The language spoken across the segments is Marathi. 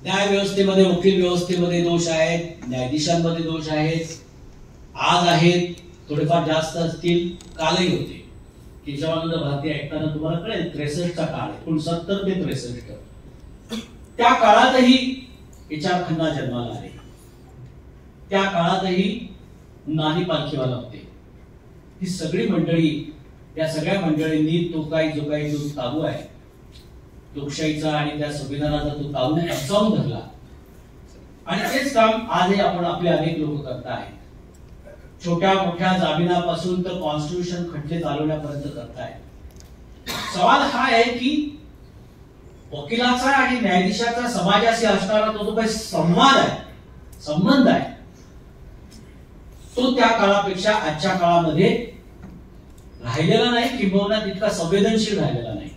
न्याय व्यवस्थेमध्ये, वकील व्यवस्थेमध्ये दोष आहेत, न्यायाधीशांमध्ये दोष आहेत, आज आहेत, थोडेफार जास्त असतील, कालही होते. केशवानंद भारती ऐकताना तुम्हाला कळेल 63चा काळ, 69 ते 63. त्या काळातही HR खन्ना जन्माला आले. त्या काळातही नानी पालखीवाला होते. ही सगळी मंडळी, या सगळ्या मंडळींनी जो काही ताबू आहे लोकशाहीचा आणि त्या संविधानाचा तो ताबू उंचावून धरला. आणि तेच काम आजही आपण आपले अनेक लोक करतायत. छोट्या मोठ्या जामिनापासून तर कॉन्स्टिट्यूशन खटले चालवण्यापर्यंत करतायत. सवाल हा आहे की वकिलाचा आणि न्यायाधीशाचा समाजाशी असणारा तो जो काही संवाद आहे, संबंध आहे, तो त्या काळापेक्षा आजच्या काळामध्ये राहिलेला नाही, किंबहुना तितका संवेदनशील राहिलेला नाही.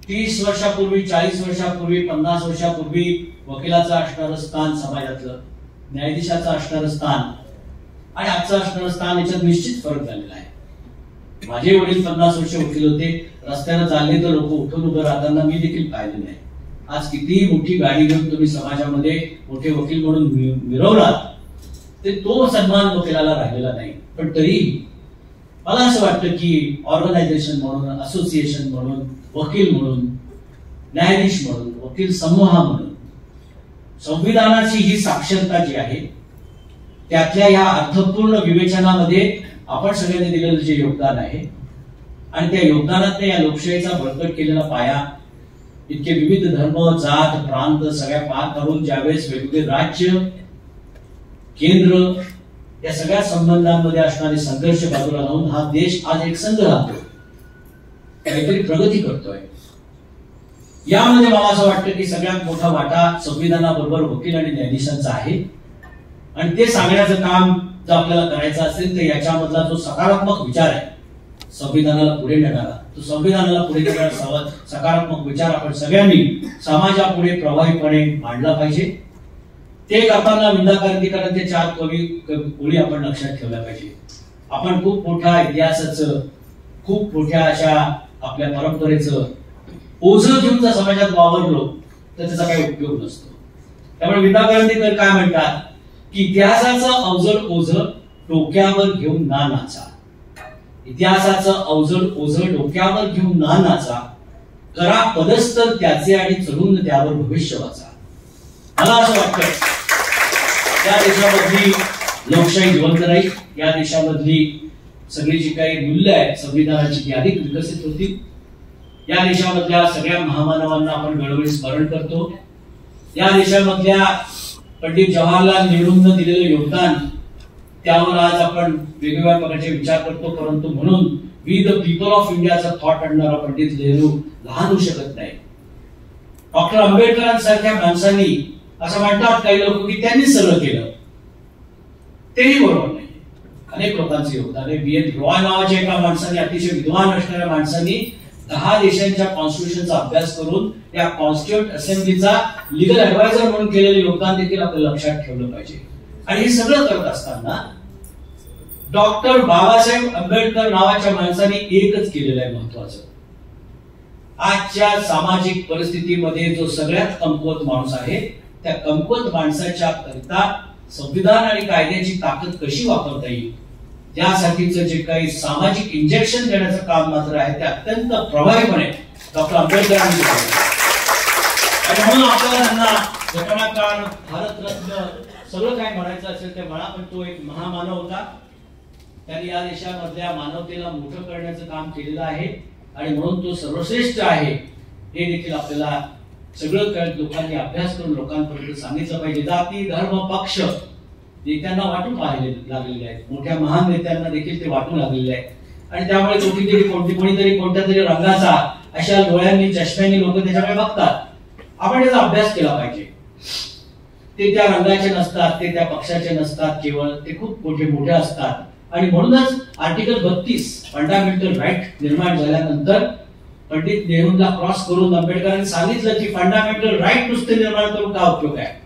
30 वर्षापूर्वी, 40 वर्षापूर्वी, 50 वर्षापूर्वी वकिलाचं असणारं स्थान समाजातलं, न्यायाधीशाचं असणारं स्थान आणि आजचं असणारं स्थान याच्यात निश्चित फरक झालेला आहे. माझे वडील 50 वर्ष वकील होते. रस्त्यानं चालले तर लोक उठून उभं राहताना मी देखील पाहिले नाही. आज कितीही मोठी गाडी घेऊन तुम्ही समाजामध्ये मोठे वकील म्हणून मिरवलात, ते तो सन्मान वकिलाला राहिलेला नाही. पण तरीही मला असं वाटतं की ऑर्गनायझेशन म्हणून, असोसिएशन म्हणून, वकील म्हणून, न्यायाधीश म्हणून, वकील समूह म्हणून संविधानाची ही साक्षरता जी आहे त्यातल्या या अर्थपूर्ण विवेचनामध्ये आपण सगळ्यांनी दिलेलं जे योगदान आहे आणि त्या योगदानात या लोकशाहीचा बळकट केलेला पाया, इतके विविध धर्म, जात, प्रांत सगळ्या पार करून ज्यावेळेस वेगवेगळे राज्य, केंद्र या सगळ्या संबंधांमध्ये असणारे संघर्ष बाजूला लावून हा देश आज एक संघ राहतो, काहीतरी प्रगती करतोय. यामध्ये मला असं वाटतं की सगळ्यात मोठा वाटा संविधानाबरोबर वकील आणि न्यायाधीशांचा आहे. आणि ते सांगण्याचं काम जर आपल्याला करायचं असेल तर याच्यामधला जो सकारात्मक विचार आहे संविधानाला पुढे नेणारा, तो संविधानाला पुढे नेणारा सकारात्मक विचार आपण सगळ्यांनी समाजापुढे प्रभावीपणे मांडला पाहिजे. ते करताना विंदा क्रांतिकारक ते 4 ओळी आपण लक्षात ठेवल्या पाहिजे. आपण खूप मोठ्या इतिहासाचं, खूप मोठ्या अशा आपल्या परंपरेचं ओझं घेऊन जर समाजात वावरलो तर त्याचा काही उपयोग नसतो. त्यामुळे विंदा क्रांतिकार काय म्हणतात की इतिहासाचं अवजड ओझं डोक्यावर घेऊन ना नाचा, इतिहासाचं अवजड ओझं डोक्यावर घेऊन ना नाचा, करा पदस्तर त्याचे आणि चढून त्यावर भविष्य वाचा. मला असं वाटतं या देशामधली लोकशाही जिवंत राहील, या देशामधली सगळी जी काही मूल्य आहेत संविधानाची ती अधिक विकसित होतील. या देशामधल्या सगळ्या महामानवांना आपण वेळोवेळी स्मरण करतो. या देशामधल्या पंडित जवाहरलाल नेहरूंना दिलेलं योगदान, त्यावर आज आपण वेगवेगळ्या प्रकारचे विचार करतो. परंतु म्हणून वी द पीपल ऑफ इंडियाचा थॉट आणणारा पंडित नेहरू लहान होऊ शकत नाही. डॉक्टर आंबेडकरांसारख्या माणसांनी, असं म्हणतात काही लोक की त्यांनी सगळं केलं, तेही बरोबर नाही. अनेक लोकांचं योगदान आहे. B.N. रॉय नावाच्या एका माणसाने, अतिशय विद्वान असणाऱ्या माणसांनी 10 देशांच्या कॉन्स्टिट्यूशनचा अभ्यास करून या कॉन्स्टिट्यूंट असेंब्लीचा लीगल ऍडवायझर म्हणून केलेलं योगदान देखील आपल्याला लक्षात ठेवलं पाहिजे. आणि हे सगळं करत असताना डॉक्टर बाबासाहेब आंबेडकर नावाच्या माणसाने एकच केलेलं आहे महत्वाचं. आजच्या सामाजिक परिस्थितीमध्ये जो सगळ्यात कमकुवत माणूस आहे, त्या कमकुवत माणसाच्या करिता संविधान आणि कायद्याची ताकद कशी वापरता येईल त्यासाठीचं जे काही सामाजिक इंजेक्शन देण्याचं काम मात्र आहे ते अत्यंत प्रभावीपणे डॉक्टर आंबेडकरांनी केलं. आणि म्हणून आपल्याला त्यांना घटनाकार, भारतरत्न सगळं काय म्हणायचं असेल ते म्हणा, पण तो एक महामानव होता. त्यांनी या देशामधल्या मानवतेला मोठं करण्याचं काम केलेलं आहे आणि म्हणून तो सर्वश्रेष्ठ आहे हे देखील आपल्याला सगळं लोकांनी अभ्यास करून लोकांपर्यंत सांगितलं पाहिजे. जाती, धर्म, पक्ष नेत्यांना वाटून लागलेले आहेत, मोठ्या महान नेत्यांना देखील ते वाटू लागलेले आहेत. आणि त्यामुळे कोणीतरी कोणत्या तरी रंगाचा अशा डोळ्यांनी, चष्म्यांनी लोक त्याच्याकडे बघतात. आपण त्याचा अभ्यास केला पाहिजे. ते त्या रंगाचे नसतात, ते त्या पक्षाचे नसतात, केवळ ते खूप मोठे असतात. आणि म्हणूनच आर्टिकल 32 फंडामेंटल राईट निर्माण झाल्यानंतर पंडित नेहरूंना क्रॉस करून आंबेडकरांनी सांगितलं की फंडामेंटल राईट नुसते निर्माण करून काय उपयोग आहे.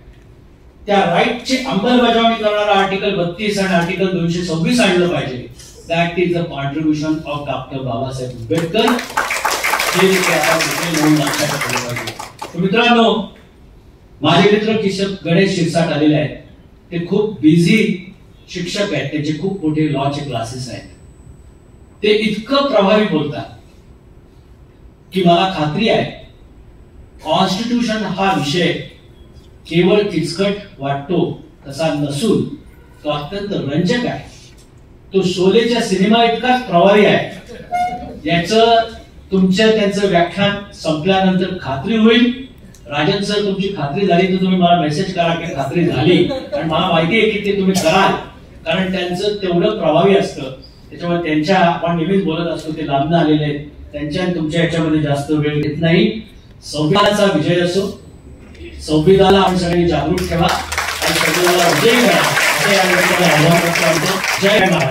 त्या राईटची अंमलबजावणी करणारा आर्टिकल 32 आणि आर्टिकल 226 आणलं पाहिजे. That is the contribution of doctor Babasaheb Ambedkar. मित्रांनो, माझे मित्र गणेश शिरसाट आलेले आहेत, ते खूप बिझी शिक्षक आहेत, त्यांचे खूप मोठे लॉचे क्लासेस आहेत. ते इतकं प्रभावी बोलतात की मला खात्री आहे कॉन्स्टिट्यूशन हा विषय केवळ किचकट वाटतो तसा नसून तो अत्यंत रंजक आहे. तो शोलेच्या सिनेमा इतकाच प्रभावी आहे. याचं त्यांचं व्याख्यान संपल्यानंतर खात्री होईल. राजन सर, तुमची खात्री झाली तर तुम्ही मला मेसेज करा की खात्री झाली, कारण मला माहिती आहे की ते तुम्ही कराल, कारण त्यांचं तेवढं प्रभावी असतं. त्याच्यामुळे त्यांच्या आपण नेहमीच बोलत असतो, ते लांबून आलेले आहेत, त्यांच्या तुमच्या याच्यामध्ये जास्त वेळ घेत नाही. संविधानाचा विजय असो, संविधानाला आपण सगळ्यांनी जागरूक ठेवा आणि संविधानाला विजयी करा, असे या आवाहन करतो. जय महाराज.